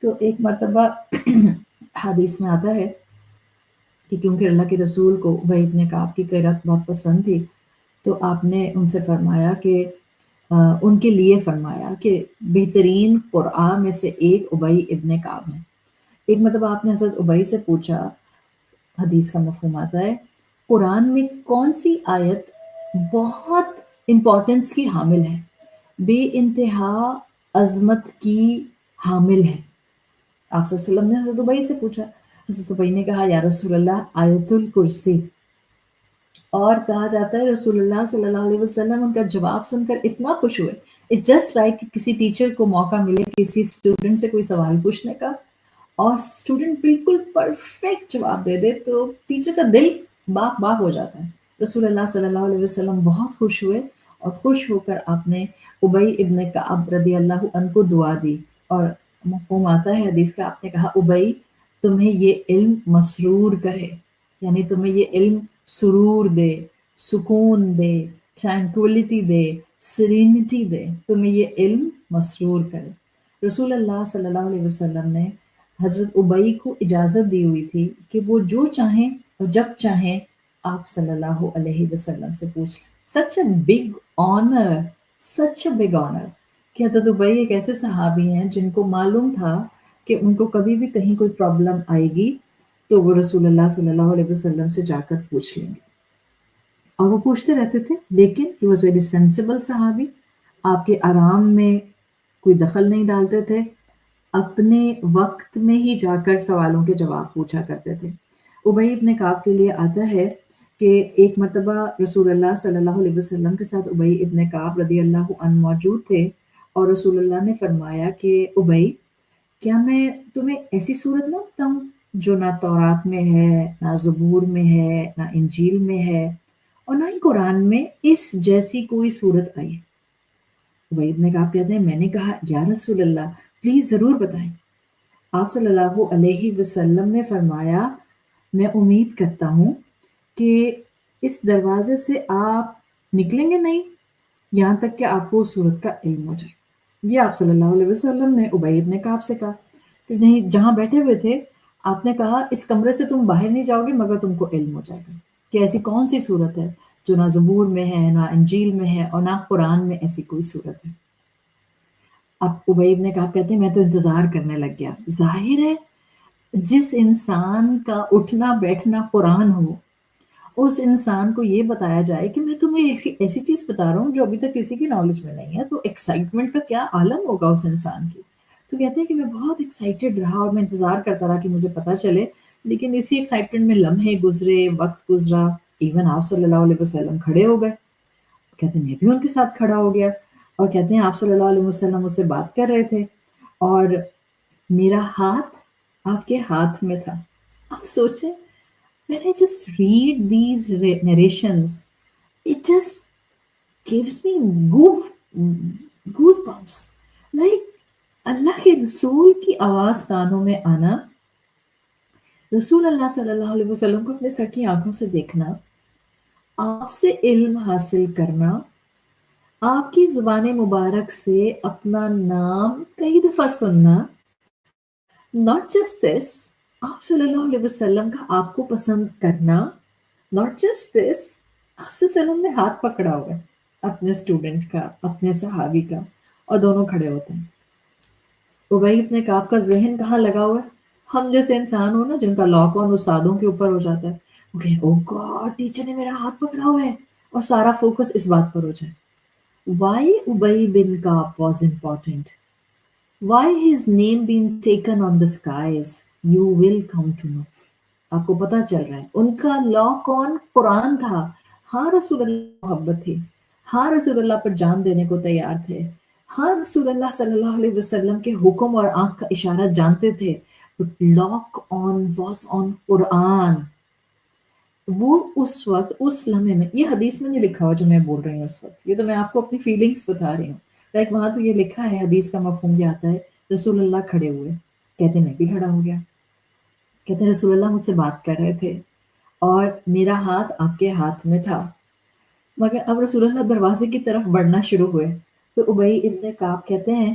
تو ایک مرتبہ حدیث میں آتا ہے کہ کیونکہ اللہ کے رسول کو ابی ابن کعب کی قرأت بہت پسند تھی، تو آپ نے ان سے فرمایا کہ ان کے لیے فرمایا کہ بہترین قرآن میں سے ایک ابی ابن کعب ہے۔ ایک مرتبہ آپ نے حضرت ابی سے پوچھا، حدیث کا مفہوم آتا ہے، قرآن میں کون سی آیت بہت امپورٹنس کی حامل ہے، بے انتہا عظمت کی حامل ہے؟ آپ صلی اللہ علیہ وسلم نے حضرت ابی سے پوچھا، حضرت ابی نے کہا یا رسول اللہ آیت الکرسی۔ اور کہا جاتا ہے رسول اللہ صلی اللہ علیہ وسلم ان کا جواب سن کر اتنا خوش ہوئے، اٹ جسٹ لائک کسی ٹیچر کو موقع ملے کسی اسٹوڈنٹ سے کوئی سوال پوچھنے کا اور اسٹوڈنٹ بالکل پرفیکٹ جواب دے دے تو ٹیچر کا دل باغ باغ ہو جاتا ہے۔ رسول اللہ صلی اللہ علیہ وسلم بہت خوش ہوئے اور خوش ہو کر آپ نے ابی ابن کعب رضی اللہ عنہ کو دعا دی، اور مفہوم آتا ہے حدیث کا، آپ نے کہا ابی تمہیں یہ علم مسرور کرے، یعنی تمہیں یہ علم سرور دے، سکون دے، ٹرانکولیٹی دے، سرینٹی دے، تمہیں یہ علم مسرور کرے۔ رسول اللہ صلی اللہ علیہ وسلم نے حضرت ابی کو اجازت دی ہوئی تھی کہ وہ جو چاہیں اور جب چاہیں آپ صلی اللہ علیہ وسلم سے پوچھ لیں۔ Such a big honour, such a big honour کہ حضرت ابی ایک ایسے صحابی ہیں جن کو معلوم تھا کہ ان کو کبھی بھی کہیں کوئی پرابلم آئے گی تو وہ رسول اللہ صلی اللہ علیہ وسلم سے جا کر پوچھ لیں گے، اور وہ پوچھتے رہتے تھے، لیکن ہی واز ویری سینسیبل صحابی، آپ کے آرام میں کوئی دخل نہیں ڈالتے تھے، اپنے وقت میں ہی جا کر سوالوں کے جواب پوچھا کرتے تھے۔ ابی ابن کعب کے لیے آتا ہے کہ ایک مرتبہ رسول اللہ صلی اللہ علیہ وسلم کے ساتھ ابی ابن کعب رضی اللہ عنہ موجود تھے، اور رسول اللہ نے فرمایا کہ ابی کیا میں تمہیں ایسی صورت نہ بتاؤں جو نہ تورات میں ہے، نہ زبور میں ہے، نہ انجیل میں ہے، اور نہ ہی قرآن میں اس جیسی کوئی صورت آئی ہے؟ ابی ابن کعب کہتے ہیں میں نے کہا یا رسول اللہ پلیز ضرور بتائیں۔ آپ صلی اللہ علیہ وسلم نے فرمایا میں امید کرتا ہوں کہ اس دروازے سے آپ نکلیں گے نہیں یہاں تک کہ آپ کو اس صورت کا علم ہو جائے۔ یہ آپ صلی اللہ علیہ وسلم نے ابی ابن کعب سے کہا کہ نہیں، جہاں بیٹھے ہوئے تھے آپ نے کہا اس کمرے سے تم باہر نہیں جاؤ گے مگر تم کو علم ہو جائے گا کہ ایسی کون سی صورت ہے جو نہ زبور میں ہے، نہ انجیل میں ہے، اور نہ قرآن میں ایسی کوئی صورت ہے۔ اب ابی ابن کعب کہتے ہیں میں تو انتظار کرنے لگ گیا۔ ظاہر ہے جس انسان کا اٹھنا بیٹھنا قرآن ہو اس انسان کو یہ بتایا جائے کہ میں تمہیں ایسی چیز بتا رہا ہوں جو ابھی تک کسی کی نالج میں نہیں ہے، تو ایکسائٹمنٹ کا کیا عالم ہوگا اس انسان کی۔ تو کہتے ہیں کہ میں بہت ایکسائٹڈ رہا اور میں انتظار کرتا رہا کہ مجھے پتا چلے، لیکن اسی ایکسائٹمنٹ میں لمحے گزرے، وقت گزرا، ایون آپ صلی اللہ علیہ وسلم کھڑے ہو گئے، کہتے ہیں میں بھی ان کے ساتھ کھڑا ہو گیا، اور کہتے ہیں آپ صلی اللہ علیہ وسلم مجھ سے بات کر رہے تھے اور میرا ہاتھ آپ کے ہاتھ میں تھا۔ آپ سوچیں when I just read these narrations, it just gives me goosebumps. Like اللہ کے رسول کی آواز کانوں میں آنا، رسول اللہ صلی اللہ علیہ وسلم کو اپنے سر کی آنکھوں سے دیکھنا، آپ سے علم حاصل کرنا، آپ کی زبان مبارک سے اپنا نام کئی دفعہ سننا، not just this، آپ صلی اللہ علیہ وسلم کا آپ کو پسند کرنا، not just this، آپ صلی اللہ علیہ وسلم نے ہاتھ پکڑا ہوا ہے اپنے اسٹوڈنٹ کا، اپنے صحابی کا، اور دونوں کھڑے ہوتے ہیں۔ ابی ابن کعب کا ذہن کہاں لگا ہوا ہے؟ ہم جیسے انسان ہو نا جن کا لاک آن استادوں کے اوپر ہو جاتا ہے، وہ کہیں او گاڈ ٹیچر نے میرا ہاتھ پکڑا ہوا ہے، اور سارا فوکس اس بات پر ہو جائے۔ Why Ubay bin Ka'b was important? Why his name being taken on the skies? You will come to know. آپ کو پتا چل رہا ہے ان کا لاک آن قرآن تھا۔ ہاں رسول اللہ محبت تھی، ہاں رسول اللہ پر جان دینے کو تیار تھے، ہاں رسول اللہ صلی اللہ علیہ وسلم کے حکم اور آنکھ کا اشارہ جانتے تھے، but lock on was on قرآن۔ وہ اس وقت اس لمحے میں، یہ حدیث میں نہیں لکھا ہوا جو میں بول رہی ہوں اس وقت، یہ تو میں آپ کو اپنی فیلنگز بتا رہی ہوں، لائک وہاں تو یہ لکھا ہے، حدیث کا مفہوم یہ آتا ہے رسول اللہ کھڑے ہوئے، کہتے میں بھی کھڑا ہو گیا، کہتے ہیں رسول اللہ مجھ سے بات کر رہے تھے اور میرا ہاتھ آپ کے ہاتھ میں تھا، مگر اب رسول اللہ دروازے کی طرف بڑھنا شروع ہوئے تو ابی ابن کعب کہتے ہیں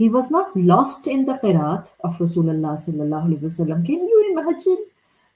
he was not lost in the qiraat of Rasulullah sallallahu alaihi wasallam. Can you imagine?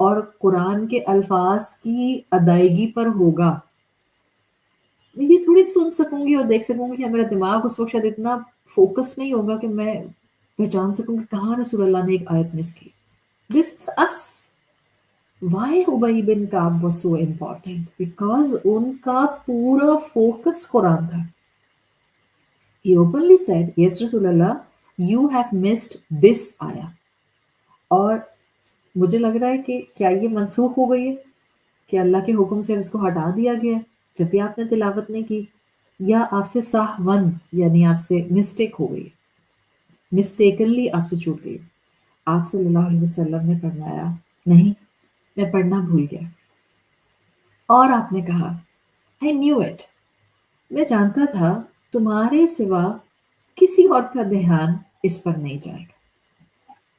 اور قرآن کے الفاظ کی ادائیگی پر ہوگا، میں یہ تھوڑی سن سکوں گی اور دیکھ سکوں گی کہ میرا دماغ اس وقت شاید اتنا فوکس نہیں ہوگا کہ میں پہچان سکوں کہ کہاں رسول اللہ نے ایک آیت مس کی. دس از اس. وائی ابی بن کعب واز سو امپورٹنٹ؟ بیکاز ان کا پورا فوکس قرآن تھا. He openly said, yes رسول اللہ, you have missed this آیا. اور مجھے لگ رہا ہے کہ کیا یہ منسوخ ہو گئی ہے کہ اللہ کے حکم سے اس کو ہٹا دیا گیا ہے جب بھی آپ نے تلاوت نہیں کی، یا آپ سے سہون یعنی آپ سے مسٹیک ہو گئی، مسٹیکنلی آپ سے چھوٹ گئی. آپ صلی اللہ علیہ وسلم نے فرمایا نہیں، میں پڑھنا بھول گیا. اور آپ نے کہا I knew it. میں جانتا تھا تمہارے سوا کسی اور کا دھیان اس پر نہیں جائے گا.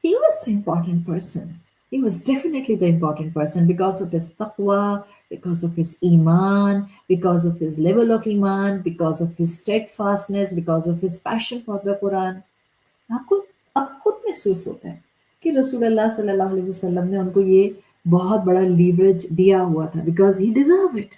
He was the important person. He was definitely the important person because of his taqwa, because of his iman, because of his level of iman, because of his steadfastness, because of his passion for the Quran. آپ کو اب خود محسوس ہوتا ہے کہ رسول اللہ صلی اللہ علیہ وسلم نے ان کو یہ بہت بڑا لیوریج دیا ہوا تھا because he deserved it.